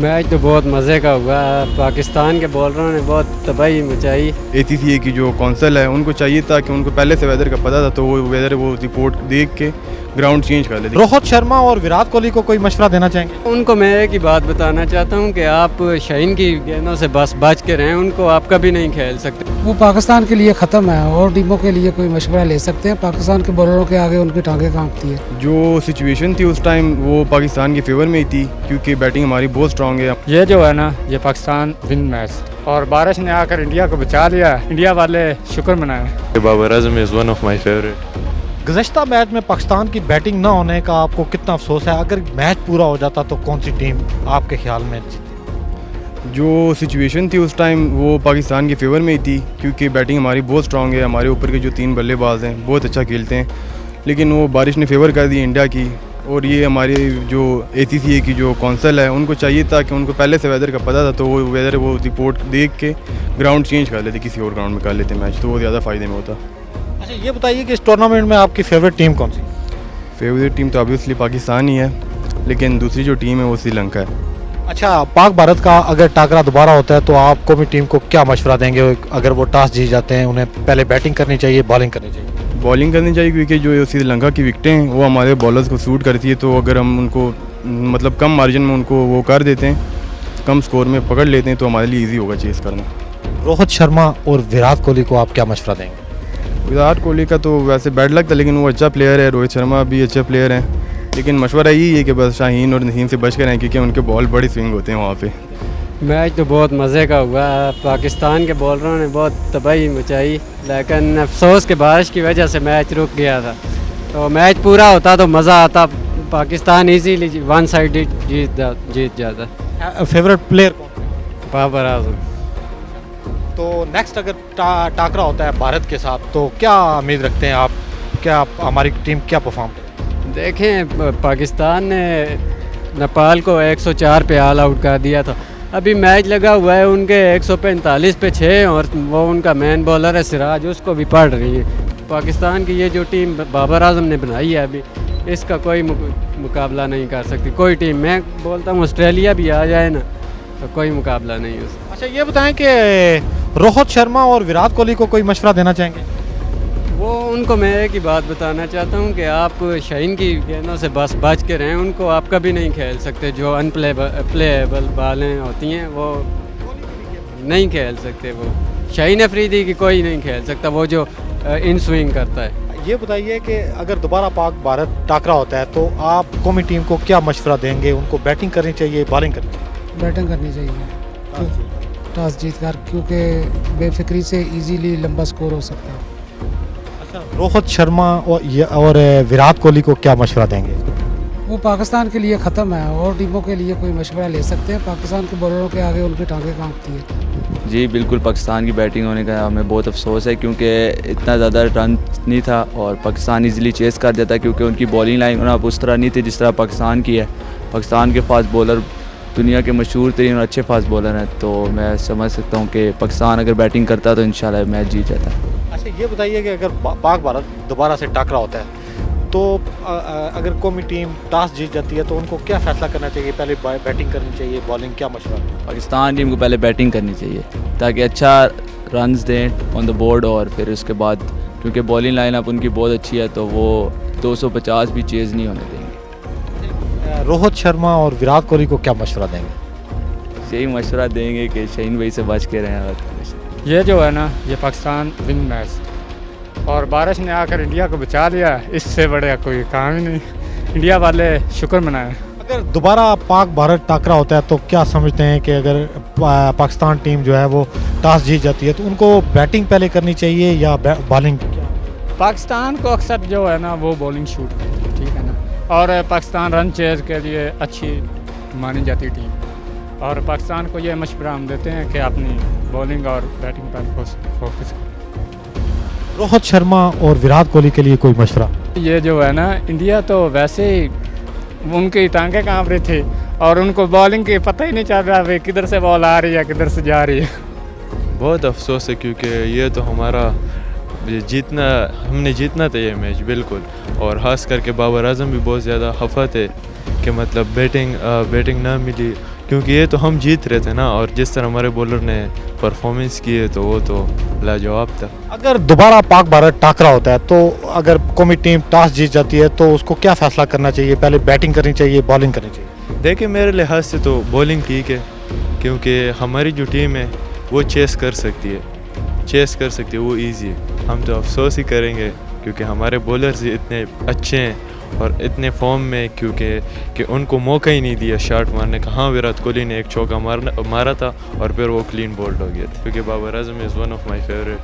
Match तो बहुत मज़े का हुआ। पाकिस्तान के बॉलरों ने बहुत तबाही मचाई। ACCA की जो कौंसल है उनको चाहिए था कि उनको पहले से वेदर का पता था तो वो वेदर वो रिपोर्ट देख के ग्राउंड चेंज कर लेते। रोहित शर्मा और विराट कोहली को कोई मशवरा देना चाहेंगे? उनको मैं एक ही बात बताना चाहता हूँ कि आप शाहीन की गेंदों से बस बच के रहें, उनको आप कभी नहीं खेल सकते। वो पाकिस्तान के लिए ख़त्म है और टीमों के लिए कोई मशवरा ले सकते हैं। पाकिस्तान के बॉलरों के आगे उनकी टांगें कांपती है। जो सिचुएशन थी उस टाइम वो पाकिस्तान के फेवर में ही थी क्योंकि बैटिंग हमारी बहुत स्ट्रांग है। ये जो है ना, ये पाकिस्तान विन मैच और बारिश ने आकर इंडिया को बचा लिया। इंडिया वाले शुक्र मनाएं। Babar Azam is one of my favourite. गुज़श्ता मैच में पाकिस्तान की बैटिंग न होने का आपको कितना अफसोस है? अगर मैच पूरा हो जाता तो कौन सी टीम आपके ख्याल में जीती? जो सिचुएशन थी उस टाइम वो पाकिस्तान के फेवर में ही थी क्योंकि बैटिंग हमारी बहुत स्ट्रांग है। हमारे ऊपर के जो 3 बल्लेबाज हैं बहुत अच्छा खेलते हैं, लेकिन वो बारिश ने फेवर कर दी इंडिया की। और ये हमारी जो ACCA की जो कौंसल है उनको चाहिए था कि उनको पहले से वेदर का पता था तो वो वेदर वो रिपोर्ट देख के ग्राउंड चेंज कर लेते, किसी और ग्राउंड में कर लेते मैच, तो वो ज़्यादा फ़ायदे में होता। अच्छा, ये बताइए कि इस टूर्नामेंट में आपकी फेवरेट टीम कौन सी? फेवरेट टीम तो ऑब्वियसली पाकिस्तान ही है, लेकिन दूसरी जो टीम है वो श्रीलंका है। अच्छा, पाक भारत का अगर टाकरा दोबारा होता है तो आप कौमी टीम को क्या मशवरा देंगे? अगर वो टॉस जीत जाते हैं, उन्हें पहले बैटिंग करनी चाहिए, बॉलिंग करनी चाहिए? बॉलिंग करनी चाहिए क्योंकि जो श्रीलंका की विकटें हैं वो हमारे बॉलर्स को सूट करती है। तो अगर हम उनको मतलब कम मार्जिन में उनको वो कर देते हैं, कम स्कोर में पकड़ लेते हैं तो हमारे लिए ईजी होगा चेस करना। रोहित शर्मा और विराट कोहली को आप क्या मशवरा देंगे? विराट कोहली का तो वैसे बैड लक था, लेकिन वो अच्छा प्लेयर है। रोहित शर्मा भी अच्छे प्लेयर हैं, लेकिन मशवरा यही है कि बस शाहीन और नसीम से बच कर रहें क्योंकि उनके बॉल बड़ी स्विंग होते हैं वहाँ पे। मैच तो बहुत मज़े का हुआ। पाकिस्तान के बॉलरों ने बहुत तबाही मचाई, लेकिन अफसोस के बारिश की वजह से मैच रुक गया था। तो मैच पूरा होता तो मज़ा आता, पाकिस्तान इजीली वन साइड जीत जाता। फेवरेट प्लेयर कौन सा? बाबर आजम। तो नेक्स्ट अगर टाकरा होता है भारत के साथ तो क्या उम्मीद रखते हैं आप? क्या हमारी टीम क्या परफॉर्म करेगी? देखें, पाकिस्तान ने नेपाल को 104 पे ऑल आउट कर दिया था। अभी मैच लगा हुआ है उनके 145 पे 6 और वो उनका मेन बॉलर है सिराज, उसको भी पड़ रही है। पाकिस्तान की ये जो टीम बाबर आजम ने बनाई है अभी, इसका कोई मुकाबला नहीं कर सकती कोई टीम। मैं बोलता हूँ ऑस्ट्रेलिया भी आ जाए ना तो कोई मुकाबला नहीं है उसका। अच्छा, ये बताएं कि रोहित शर्मा और विराट कोहली को कोई मशवरा देना चाहेंगे? वो उनको मैं एक ही बात बताना चाहता हूँ कि आप शाहीन की गेंदों से बस बच के रहें, उनको आप कभी नहीं खेल सकते। जो प्लेएबल बालें होती हैं वो नहीं खेल सकते। वो शाहीन अफरीदी की कोई नहीं खेल सकता, वो जो इन स्विंग करता है। ये बताइए कि अगर दोबारा पाक भारत टाकरा होता है तो आप कौमी टीम को क्या मशवरा देंगे? उनको बैटिंग करनी चाहिए, बॉलिंग करनी चाहिए? बैटिंग करनी चाहिए टॉस जीत कर, क्योंकि बेफिक्री से इजीली लंबा स्कोर हो सकता है। अच्छा, रोहित शर्मा और विराट कोहली को क्या मशवरा देंगे? वो पाकिस्तान के लिए ख़त्म है और टीमों के लिए कोई मशवरा ले सकते हैं। पाकिस्तान के बॉलरों के आगे उनकी टांगें कांपती है। जी बिल्कुल, पाकिस्तान की बैटिंग होने का हमें बहुत अफसोस है क्योंकि इतना ज़्यादा रन नहीं था और पाकिस्तान इजीली चेस कर देता क्योंकि उनकी बॉलिंग लाइन अब उस तरह नहीं थी जिस तरह पाकिस्तान की है। पाकिस्तान के फास्ट बॉलर दुनिया के मशहूर तरीन और अच्छे फास्ट बॉलर हैं, तो मैं समझ सकता हूँ कि पाकिस्तान अगर बैटिंग करता तो इंशाल्लाह मैच जीत जाता। अच्छा, ये बताइए कि अगर पाक भारत दोबारा से टाकरा होता है तो अगर कौमी टीम टॉस जीत जाती है तो उनको क्या फ़ैसला करना चाहिए? पहले बैटिंग करनी चाहिए, बॉलिंग, क्या मशवरा? पाकिस्तान टीम को पहले बैटिंग करनी चाहिए ताकि अच्छा रन्स दें ऑन द बोर्ड और फिर उसके बाद क्योंकि बॉलिंग लाइनअप उनकी बहुत अच्छी है तो वो 250 भी चेज़ नहीं होने देंगे। रोहित शर्मा और विराट कोहली को क्या मशवरा देंगे? यही मशवरा देंगे कि शाहीन भाई से बच के रहें। ये जो है ना, ये पाकिस्तान विन मैच और बारिश ने आकर इंडिया को बचा लिया। इससे बड़े कोई काम ही नहीं। इंडिया वाले शुक्र मनाएं। अगर दोबारा पाक भारत टाकरा होता है तो क्या समझते हैं कि अगर पाकिस्तान टीम जो है वो टॉस जीत जाती है तो उनको बैटिंग पहले करनी चाहिए या बॉलिंग? पाकिस्तान को अक्सर जो है ना वो बॉलिंग शूट करती है, ठीक है ना, और पाकिस्तान रन चेज के लिए अच्छी मानी जाती टीम और पाकिस्तान को ये मशवरा हम देते हैं कि अपनी बॉलिंग और बैटिंग पर फोकस करें। रोहित शर्मा और विराट कोहली के लिए कोई मशवरा? ये जो है ना, इंडिया तो वैसे ही उनकी टांगें कांप रही थी और उनको बॉलिंग की पता ही नहीं चल रहा है किधर से बॉल आ रही है किधर से जा रही है। बहुत अफसोस है क्योंकि ये तो हमारा हमने जीतना था ये मैच बिल्कुल। और ख़ास करके बाबर आजम भी बहुत ज़्यादा खफा थे कि मतलब बैटिंग ना मिली क्योंकि ये तो हम जीत रहे थे ना, और जिस तरह हमारे बॉलर ने परफॉर्मेंस की है तो वो तो लाजवाब था। अगर दोबारा पाक भारत टाकरा होता है तो अगर कौमी टीम टॉस जीत जाती है तो उसको क्या फैसला करना चाहिए, पहले बैटिंग करनी चाहिए, बॉलिंग करनी चाहिए? देखिए मेरे लिहाज से तो बॉलिंग ठीक है, क्योंकि हमारी जो टीम है वो चेस कर सकती है, वो इजी है। हम तो अफसोस ही करेंगे क्योंकि हमारे बॉलर्स इतने अच्छे हैं और इतने फॉर्म में, कि उनको मौका ही नहीं दिया शॉट मारने का। हाँ, विराट कोहली ने एक चौका मारा था और फिर वो क्लीन बोल्ड हो गया था, क्योंकि Babar Azam is one of my favourite.